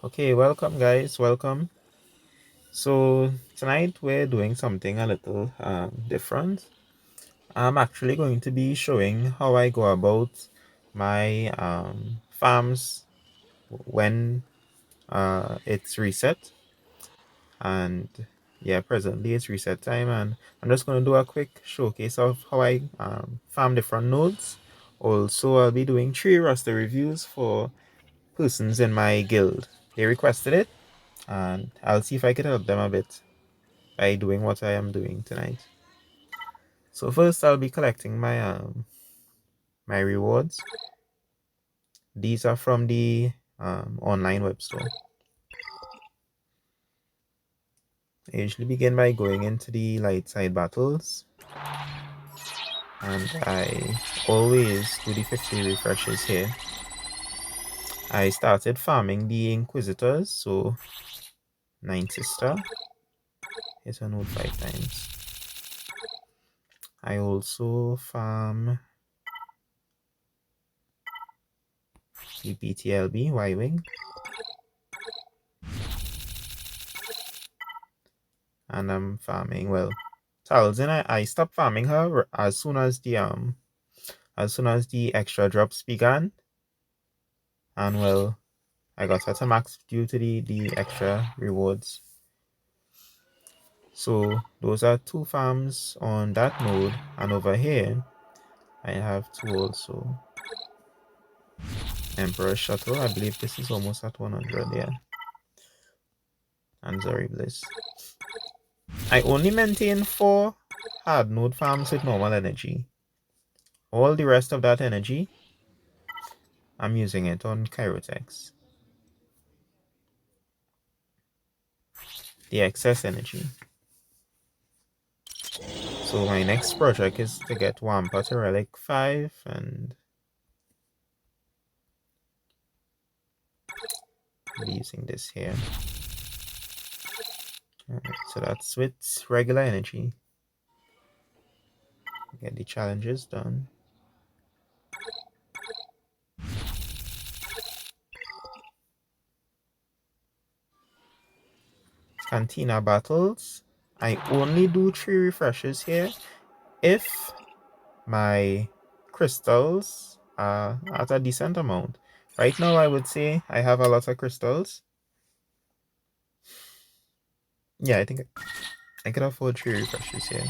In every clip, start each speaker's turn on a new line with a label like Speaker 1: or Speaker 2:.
Speaker 1: Okay, welcome guys, welcome. So tonight we're doing something a little different. I'm actually going to be showing how I go about my farms when it's reset. And yeah, presently it's reset time, and I'm just going to do a quick showcase of how I farm different nodes. Also, I'll be doing 3 roster reviews for persons in my guild. They requested it, and I'll see if I can help them a bit by doing what I am doing tonight. So first I'll be collecting my rewards. These are from the online web store. I usually begin by going into the light side battles, and I always do the 50 refreshes here. I started farming the Inquisitors, so 9 sister. Hit a node 5 times. I also farm the BTLB Y-Wing, and I'm farming, well, Talzin, I stopped farming her as soon as the extra drops began, and well, I got her to max due to the extra rewards. So those are 2 farms on that node, and over here I have 2 also. Emperor Shuttle, I believe this is almost at 100, yeah. And Zori Bliss. I only maintain 4 hard node farms with normal energy. All the rest of that energy, I'm using it on Kyrotex. The excess energy. So my next project is to get Wampa to Relic 5, and I'll be using this here. Alright, so that's with regular energy. Get the challenges done. Cantina battles. I only do 3 refreshes here if my crystals are at a decent amount. Right now I would say I have a lot of crystals. Yeah, I think I could afford 3 refreshes here.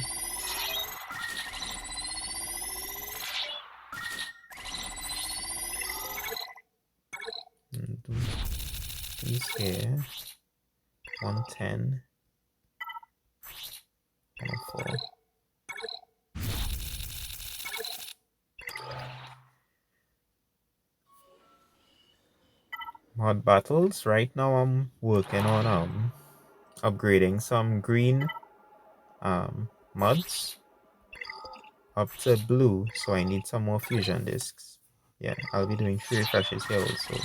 Speaker 1: And do these here. 110. 104. Mod battles. Right now I'm working on upgrading some green mods up to blue, so I need some more fusion discs. Yeah, I'll be doing 3 refreshes here also.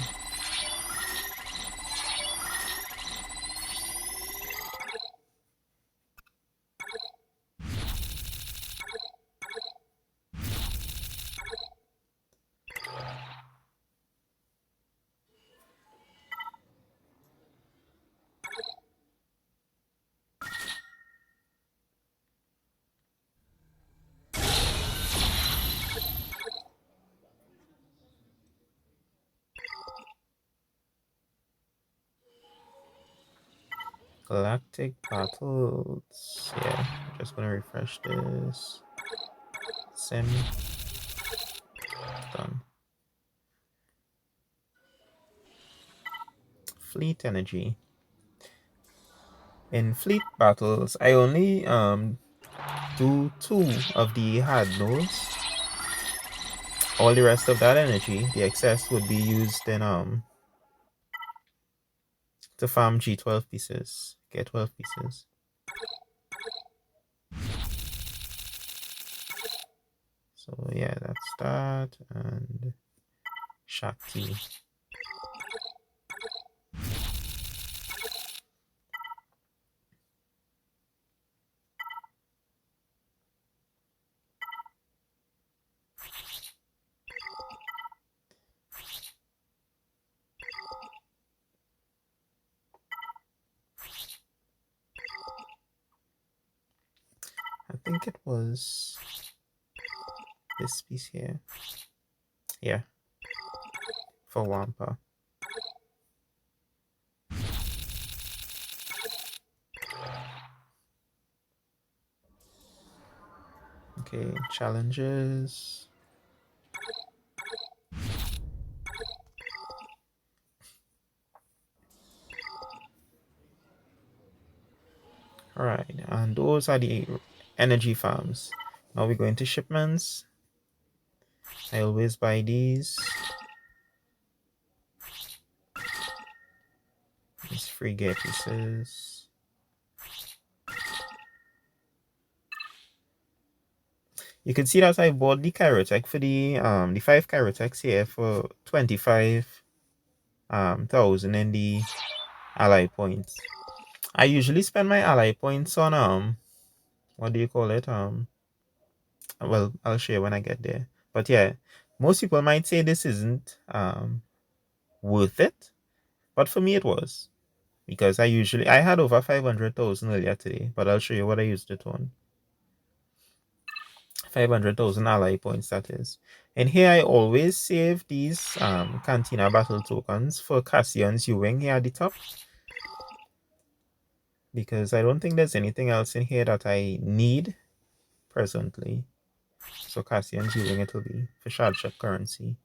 Speaker 1: Galactic battles. Yeah, I'm just gonna refresh this. Sim. Done. Fleet energy. In fleet battles, I only do 2 of the hard nodes. All the rest of that energy, the excess, would be used in to farm G12 pieces. Get 12 pieces. So yeah, that's that, and Shakti. think it was this piece here. Yeah, for Wampa. Okay, challenges. All right, and those are the energy farms. Now we go into shipments. I always buy these. These free gear pieces. You can see that I bought the Kyrotech for the 5 Kyrotechs here for 25,000 in the ally points. I usually spend my ally points on what do you call it? Well, I'll show you when I get there. But yeah, most people might say this isn't worth it, but for me it was, because I had over 500,000 earlier today, but I'll show you what I used it on. 500,000 ally points, that is. And here I always save these Cantina battle tokens for Cassian's U-Wing here at the top, because I don't think there's anything else in here that I need presently. So Cassian's U-Wing, it will be for shard ship currency.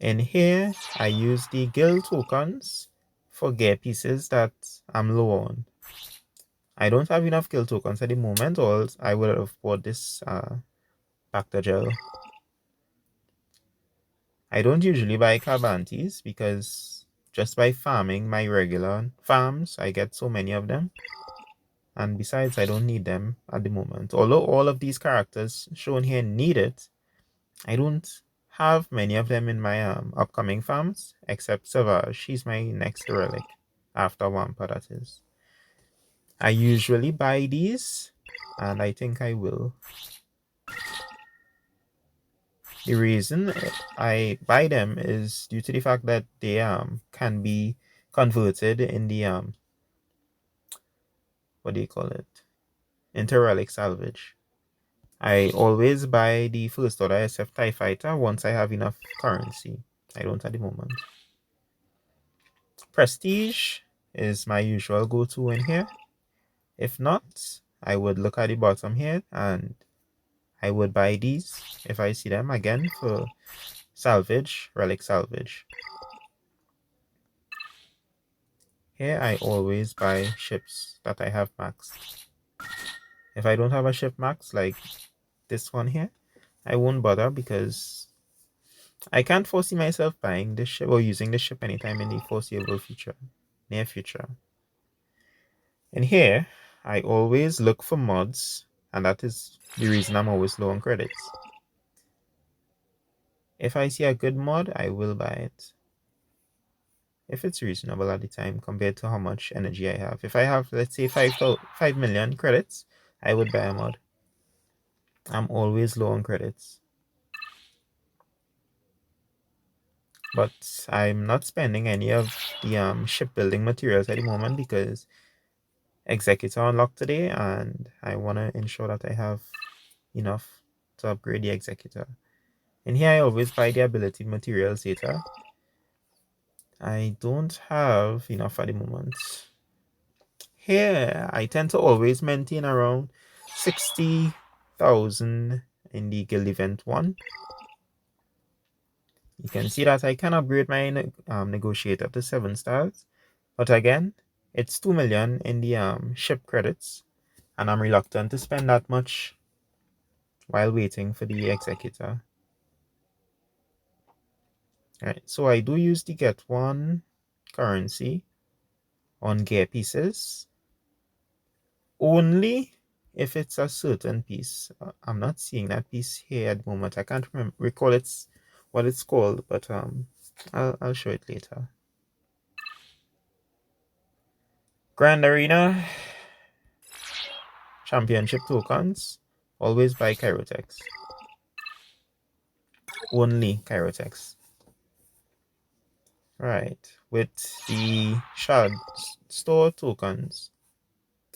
Speaker 1: And here I use the guild tokens for gear pieces that I'm low on. I don't have enough guild tokens at the moment, or else I would have bought this Bacta gel. I don't usually buy Carbantes because just by farming my regular farms, I get so many of them. And besides, I don't need them at the moment. Although all of these characters shown here need it, I don't have many of them in my upcoming farms, except Savage. She's my next relic after Wampa, that is. I usually buy these, and I think I will. The reason I buy them is due to the fact that they can be converted in the what do you call it? Interrelic salvage. I always buy the first order SF TIE Fighter once I have enough currency. I don't at the moment. Prestige is my usual go-to in here. If not, I would look at the bottom here and I would buy these if I see them again for salvage, relic salvage. Here I always buy ships that I have maxed. If I don't have a ship max like this one here, I won't bother because I can't foresee myself buying this ship or using this ship anytime in the foreseeable future, near future. And here, I always look for mods, and that is the reason I'm always low on credits. If I see a good mod, I will buy it. If it's reasonable at the time compared to how much energy I have. If I have, let's say, 5 million credits, I would buy a mod. I'm always low on credits. But I'm not spending any of the shipbuilding materials at the moment because Executor unlocked today, and I want to ensure that I have enough to upgrade the Executor. And here I always buy the ability materials later. I don't have enough at the moment. Here I tend to always maintain around 60,000 in the guild event 1. You can see that I can upgrade my negotiator to 7 stars. But again, it's 2 million in the ship credits, and I'm reluctant to spend that much while waiting for the executor. Alright, so I do use the get one currency on gear pieces only if it's a certain piece. I'm not seeing that piece here at the moment. I can't recall what it's called, but I'll show it later. Grand Arena Championship tokens, always buy Kyrotex. Only Kyrotex. Right, with the shard store tokens,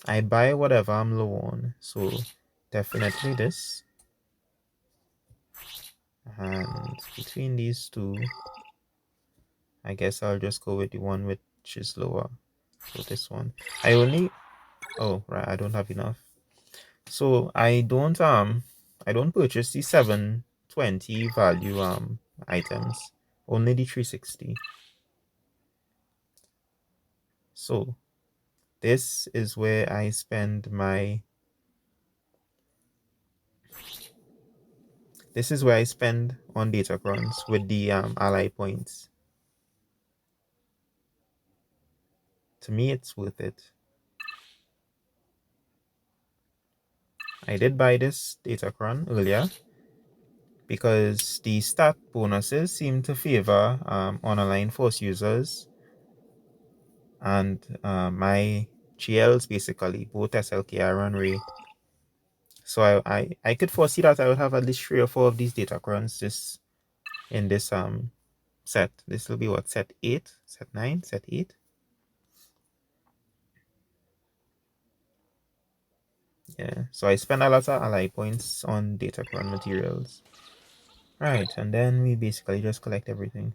Speaker 1: I buy whatever I'm low on. So definitely this. And between these two, I guess I'll just go with the one which is lower. So this one. Oh right, I don't have enough. So I don't purchase the 720 value items. Only the 360. So this is where I spend my on data crunch with the ally points. To me it's worth it. I did buy this Datacron earlier because the stat bonuses seem to favor online force users and my GLs basically, both SLKR and Ray. So I could foresee that I would have at least 3 or 4 of these Datacrons just in this set. This will be what, set 8, set 9, set 8. Yeah, so I spend a lot of ally points on Datacron materials. Right, and then we basically just collect everything.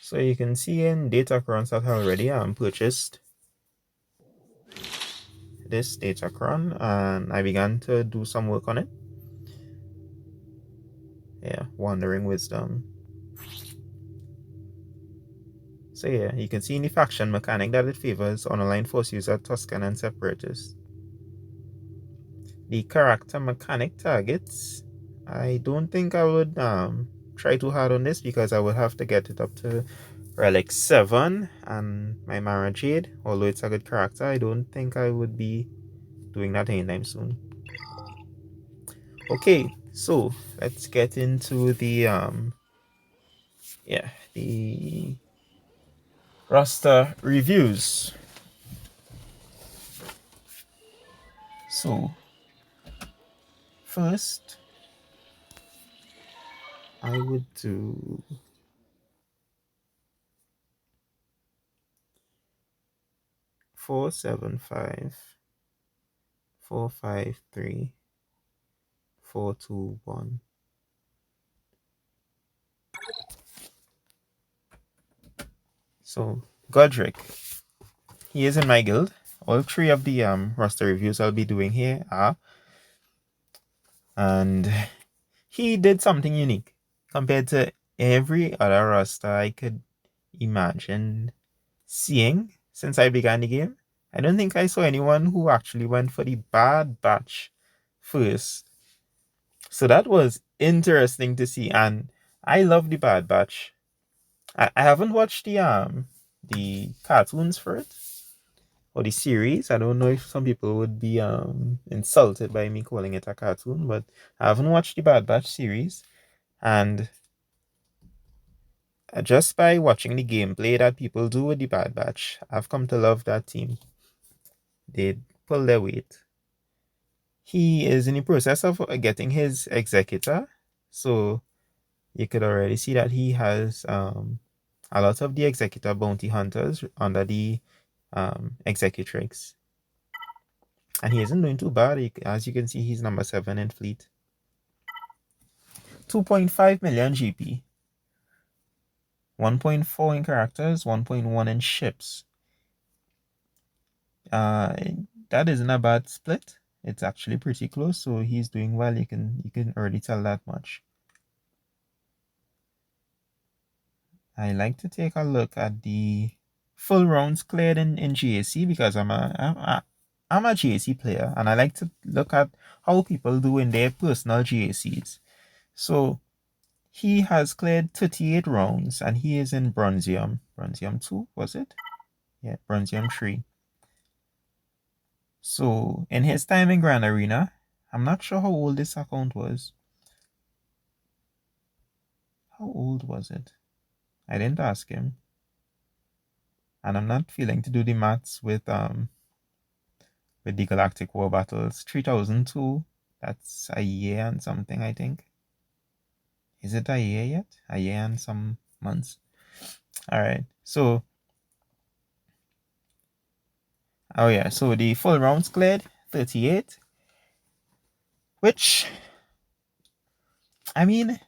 Speaker 1: So you can see in Datacrons that I already purchased this Datacron and I began to do some work on it. Yeah, Wandering Wisdom. So yeah, you can see in the faction mechanic that it favors online force user, Tuscan, and Separatist. The character mechanic targets, I don't think I would try too hard on this because I would have to get it up to Relic 7 and my Mara Jade. Although it's a good character, I don't think I would be doing that anytime soon. Okay, so let's get into the the roster reviews. So first I would do 475 453 421. So Godric, he is in my guild. All 3 of the roster reviews I'll be doing here are, and he did something unique compared to every other roster I could imagine seeing since I began the game. I don't think I saw anyone who actually went for the Bad Batch first. So that was interesting to see, and I love the Bad Batch. I haven't watched the cartoons for it or the series. I don't know if some people would be insulted by me calling it a cartoon, but I haven't watched the Bad Batch series, and just by watching the gameplay that people do with the Bad Batch, I've come to love that team. They pull their weight. He is in the process of getting his executor, so you could already see that he has a lot of the executor bounty hunters under the executrix. And he isn't doing too bad. As you can see, he's number 7 in fleet. 2.5 million GP. 1.4 in characters, 1.1 in ships. That isn't a bad split. It's actually pretty close, so he's doing well. You can already tell that much. I like to take a look at the full rounds cleared in GAC because I'm a GAC player and I like to look at how people do in their personal GACs. So he has cleared 38 rounds and he is in Bronzium. Bronzium 2, was it? Yeah, Bronzium 3. So in his time in Grand Arena, I'm not sure how old this account was. How old was it? I didn't ask him. And I'm not feeling to do the maths with the Galactic War battles. 3002, that's a year and something, I think. Is it a year yet? A year and some months. Alright, so oh yeah, so the full rounds cleared, 38, which, I mean,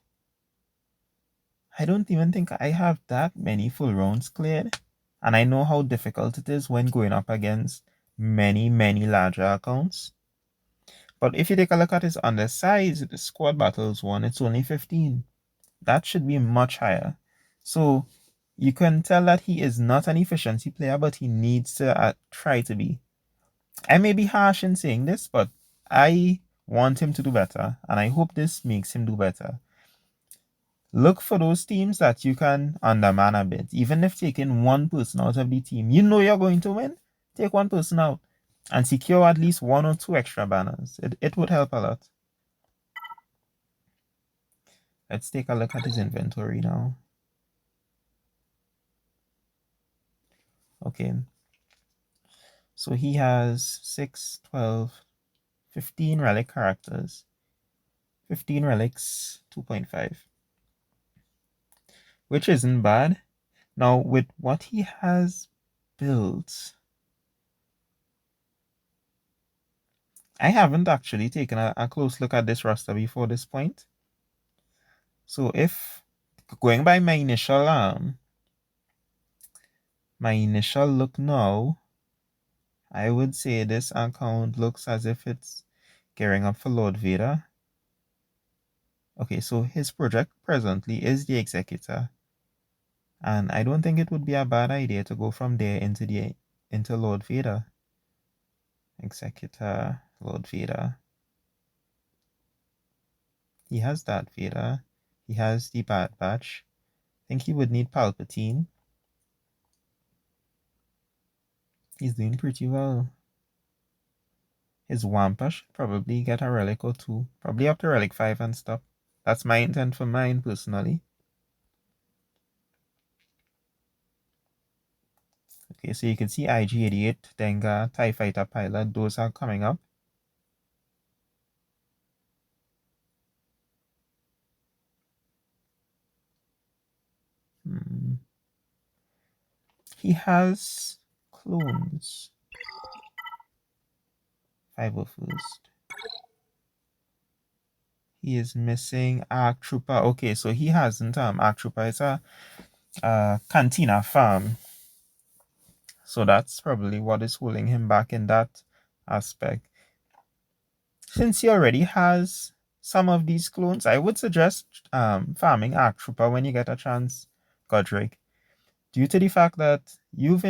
Speaker 1: I don't even think I have that many full rounds cleared. And I know how difficult it is when going up against many, many larger accounts. But if you take a look at his undersize, the squad battles one, it's only 15. That should be much higher. So you can tell that he is not an efficiency player, but he needs to try to be. I may be harsh in saying this, but I want him to do better, and I hope this makes him do better. Look for those teams that you can underman a bit. Even if taking one person out of the team, you know you're going to win, take one person out and secure at least one or two extra banners. It would help a lot. Let's take a look at his inventory now. Okay. So he has 6, 12, 15 relic characters. 15 relics, 2.5. Which isn't bad. Now, with what he has built, I haven't actually taken a close look at this roster before this point. So if going by my initial look now, I would say this account looks as if it's gearing up for Lord Vader. Okay, so his project presently is the Executor. And I don't think it would be a bad idea to go from there into Lord Vader. Executor, Lord Vader. He has Darth Vader. He has the Bad Batch. I think he would need Palpatine. He's doing pretty well. His Wampa should probably get a relic or two. Probably up to relic 5 and stuff. That's my intent for mine personally. Okay, so you can see IG-88, Dengar, TIE Fighter Pilot. Those are coming up. He has clones. 501st. He is missing Arc Trooper. Okay, so he hasn't Arc Trooper. It's a Cantina farm. So that's probably what is holding him back in that aspect. Since he already has some of these clones, I would suggest farming Arc Trooper when you get a chance, Godric. Due to the fact that you've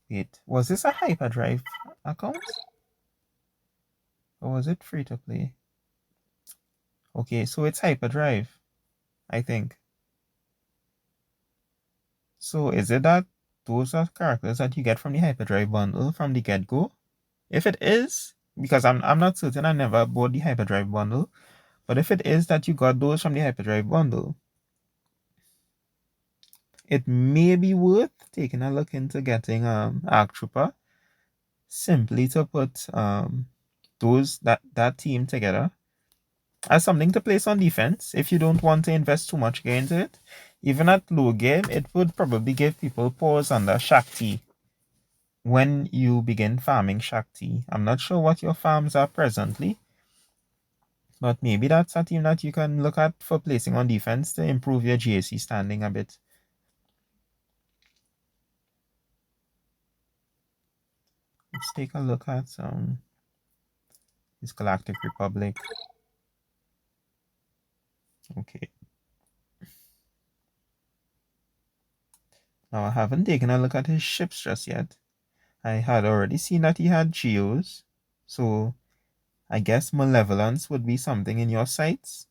Speaker 1: wait, was this a hyperdrive account? Or was it free to play? Okay, so it's hyperdrive, I think. So is it that those are characters that you get from the hyperdrive bundle from the get-go? If it is, because I'm not certain, I never bought the hyperdrive bundle, but if it is that you got those from the hyperdrive bundle, it may be worth taking a look into getting Arc Trooper, simply to put that team together as something to place on defense if you don't want to invest too much gear into it. Even at low gear, it would probably give people pause under Shakti when you begin farming Shakti. I'm not sure what your farms are presently, but maybe that's a team that you can look at for placing on defense to improve your GAC standing a bit. Let's take a look at his Galactic Republic. Okay. Now I haven't taken a look at his ships just yet. I had already seen that he had Geos, so I guess Malevolence would be something in your sights.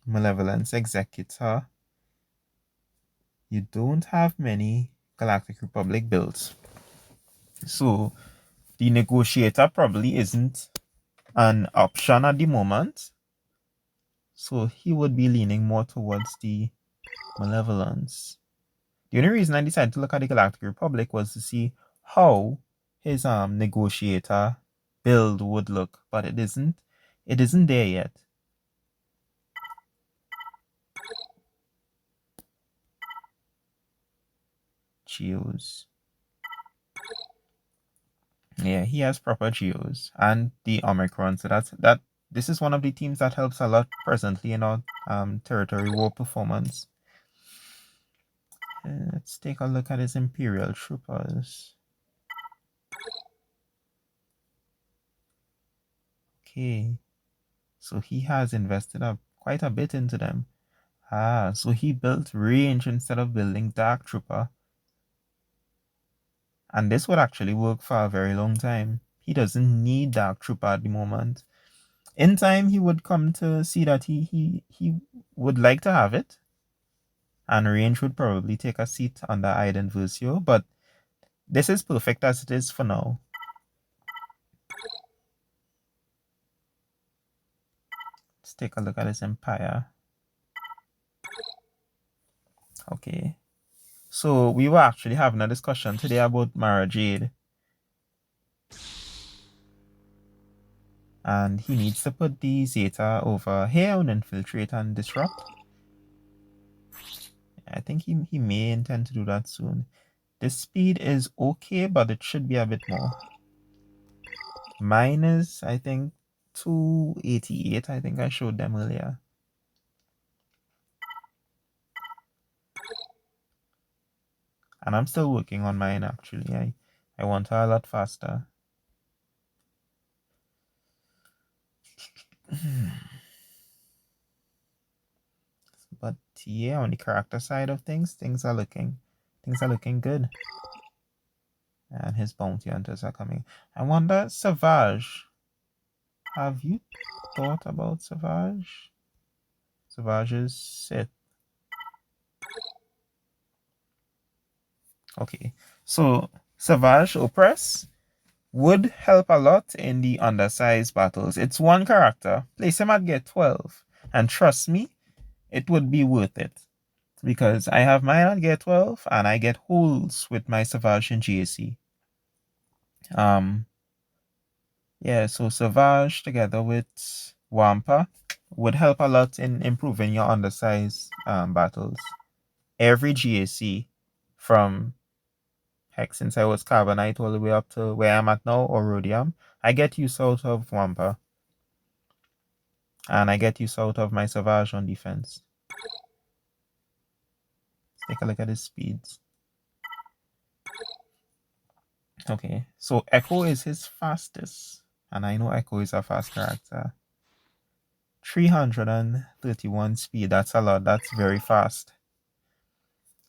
Speaker 1: Malevolence Executor. You don't have many Galactic Republic builds. So the Negotiator probably isn't an option at the moment. So he would be leaning more towards the Malevolence. The only reason I decided to look at the Galactic Republic was to see how his negotiator build would look, but it isn't there yet. Geos. Yeah, he has proper geos and the Omicron. So that this is one of the teams that helps a lot presently in our territory war performance. Let's take a look at his Imperial troopers. Okay, so he has invested quite a bit into them. So he built range instead of building Dark Trooper. And this would actually work for a very long time. He doesn't need Dark Trooper at the moment. In time, he would come to see that he would like to have it. And range would probably take a seat under Iden Versio, but this is perfect as it is for now. Let's take a look at his Empire. Okay. So we were actually having a discussion today about Mara Jade. And he needs to put the Zeta over here and infiltrate and disrupt. I think he may intend to do that soon. The speed is okay, but it should be a bit more. Mine is, I think, 288. I think I showed them earlier. And I'm still working on mine, actually. I want her a lot faster. But yeah, on the character side of things are looking good. And his bounty hunters are coming. I wonder, Savage. Have you thought about Savage? Savage is Sith. Okay, so Savage Opress would help a lot in the undersized battles. It's one character. Place him at get 12. And trust me, it would be worth it. Because I have mine at get 12 and I get holes with my Savage in GAC. Yeah, so Savage together with Wampa would help a lot in improving your undersized battles. Every GAC from heck since I was Carbonite all the way up to where I'm at now, or Rhodium, I get use out of Wampa. And I get use out of my Savage on defense. Let's take a look at his speeds. Okay, so Echo is his fastest. And I know Echo is a fast character. 331 speed, that's a lot. That's very fast.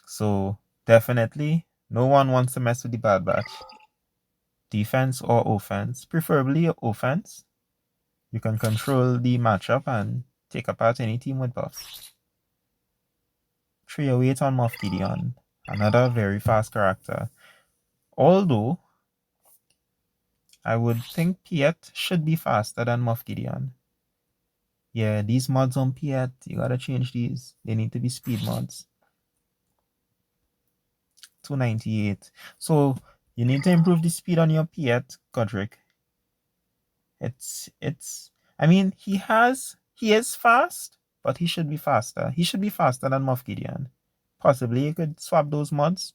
Speaker 1: So definitely, no one wants to mess with the Bad Batch. Defense or offense, preferably offense. You can control the matchup and take apart any team with buffs. 308 on Moff Gideon, another very fast character. Although, I would think Piet should be faster than Moff Gideon. Yeah, these mods on Piet, you gotta change these. They need to be speed mods. 298. So, you need to improve the speed on your Piet, Godric. I mean, he is fast, but he should be faster. He should be faster than Moff Gideon. Possibly you could swap those mods.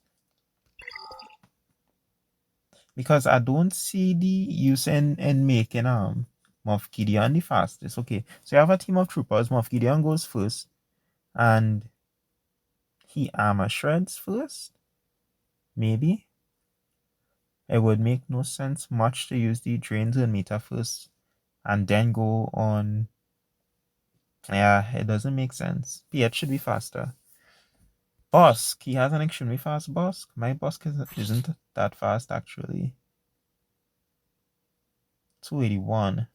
Speaker 1: Because I don't see the use in making Moff Gideon the fastest. Okay, so you have a team of troopers. Moff Gideon goes first, and he armor shreds first. Maybe it would make no sense much to use the drain zone meter first, and then go on. Yeah, it doesn't make sense. Piet should be faster. Bosk, he has an extremely fast Bosk. My Bosk isn't that fast actually. 281.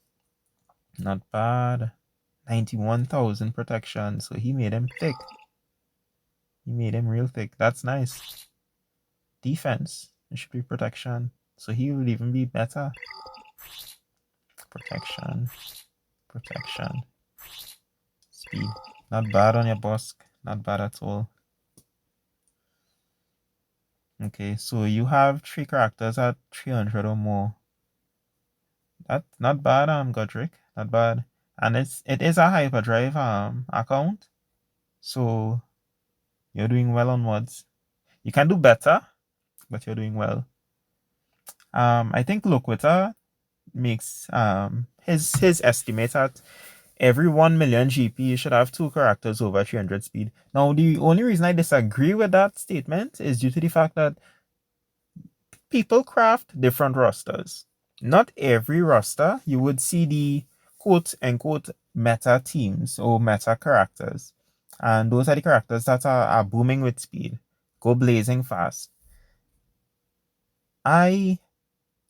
Speaker 1: Not bad. 91,000 protection. So he made him thick. He made him real thick. That's nice. Defense. It should be protection. So he will even be better. Protection. Protection. Speed. Not bad on your Bosk. Not bad at all. Okay, so you have 3 characters at 300 or more. That's not bad, Godric. Not bad. And it is a hyperdrive account. So you're doing well on mods. You can do better, but you're doing well. I think Loquita makes his estimate at every 1 million GP you should have 2 characters over 300 speed. Now the only reason I disagree with that statement is due to the fact that people craft different rosters. Not every roster you would see the quote unquote meta teams or meta characters. And those are the characters that are booming with speed, go blazing fast.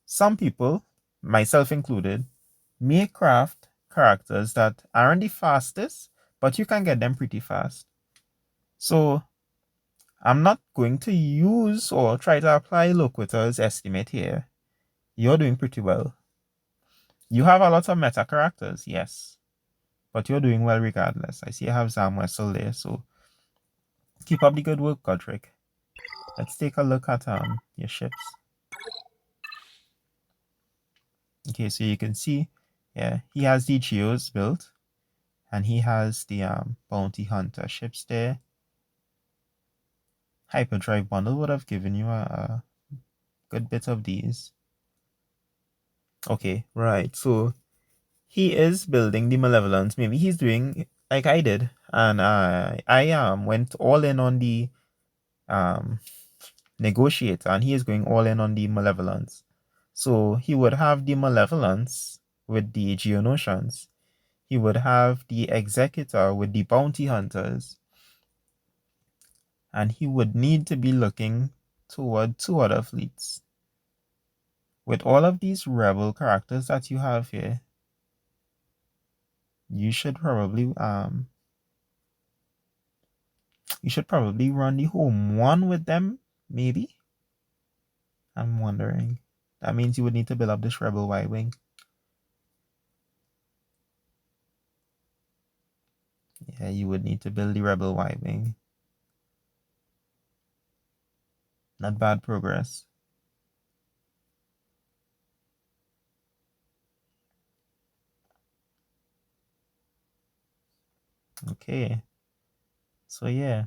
Speaker 1: Some people, myself included, may craft characters that aren't the fastest, but you can get them pretty fast. So I'm not going to use or try to apply Loquita's estimate here. You're doing pretty well. You have a lot of meta characters, yes, but you're doing well regardless. I see you have Zam Wessel there, so keep up the good work, Godric. Let's take a look at your ships. Okay, so you can see, yeah, he has the Geos built, and he has the Bounty Hunter ships there. Hyperdrive bundle would have given you a good bit of these. Okay, right. So he is building the Malevolence. Maybe he's doing like I did, and I went all in on the um Negotiator, and he is going all in on the Malevolence. So he would have the Malevolence with the Geonosians. He would have the Executor with the Bounty Hunters, and he would need to be looking toward 2 other fleets. With all of these rebel characters that you have here, you should probably run the home one with them, maybe. I'm wondering. That means you would need to build up this rebel Y-wing. Yeah, you would need to build the rebel Y-wing. Not bad progress. Okay. So yeah.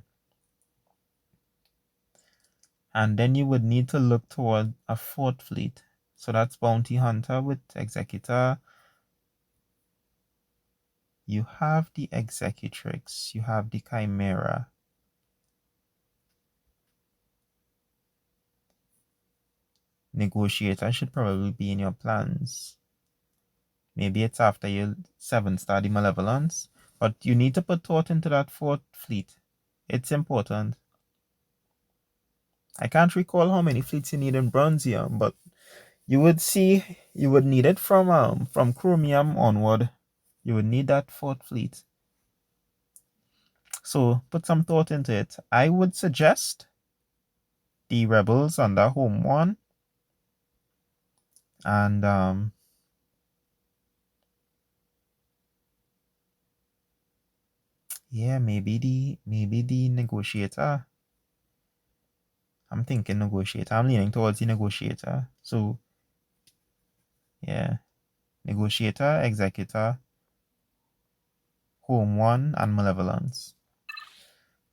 Speaker 1: And then you would need to look toward a 4th fleet. So that's Bounty Hunter with Executor. You have the Executrix. You have the Chimera. Negotiator should probably be in your plans. Maybe it's after you 7-star the Malevolence. But you need to put thought into that 4th fleet. It's important. I can't recall how many fleets you need in Bronzium, but you would need it from Chromium onward. You would need that 4th fleet. So put some thought into it. I would suggest the Rebels under Home 1. And yeah, maybe the Negotiator. I'm thinking Negotiator. I'm leaning towards the Negotiator. So yeah. Negotiator, Executor, Home 1, and Malevolence.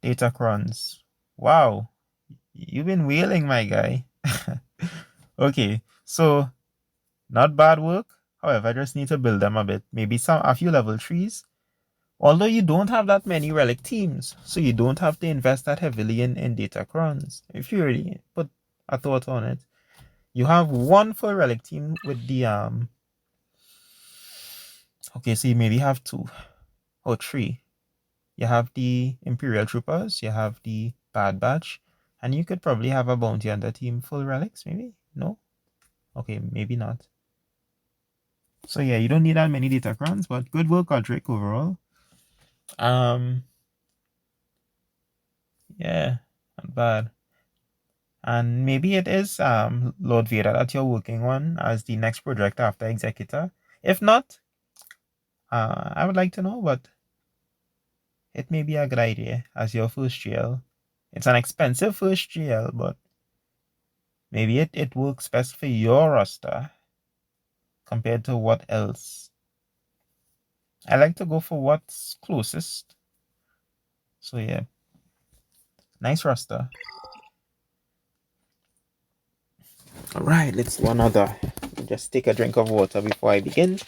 Speaker 1: Datacrons. Wow. You've been wailing, my guy. Okay, so not bad work. However, I just need to build them a bit. Maybe a few level 3s. Although you don't have that many relic teams, so you don't have to invest that heavily in Datacrons. If you really put a thought on it. You have 1 full relic team with the okay, so you maybe have 2 or 3. You have the Imperial Troopers, you have the Bad Batch, and you could probably have a Bounty Hunter team full relics, maybe? No? Okay, maybe not. So yeah, you don't need that many Datacrons, but good work, Godric, overall. Yeah, not bad. And maybe it is Lord Vader that you're working on as the next project after Executor. If not, I would like to know, but it may be a good idea as your first GL. It's an expensive first GL, but Maybe it works best for your roster compared to what else. I like to go for what's closest. So yeah, nice roster. All right, let's do another. Just take a drink of water before I begin.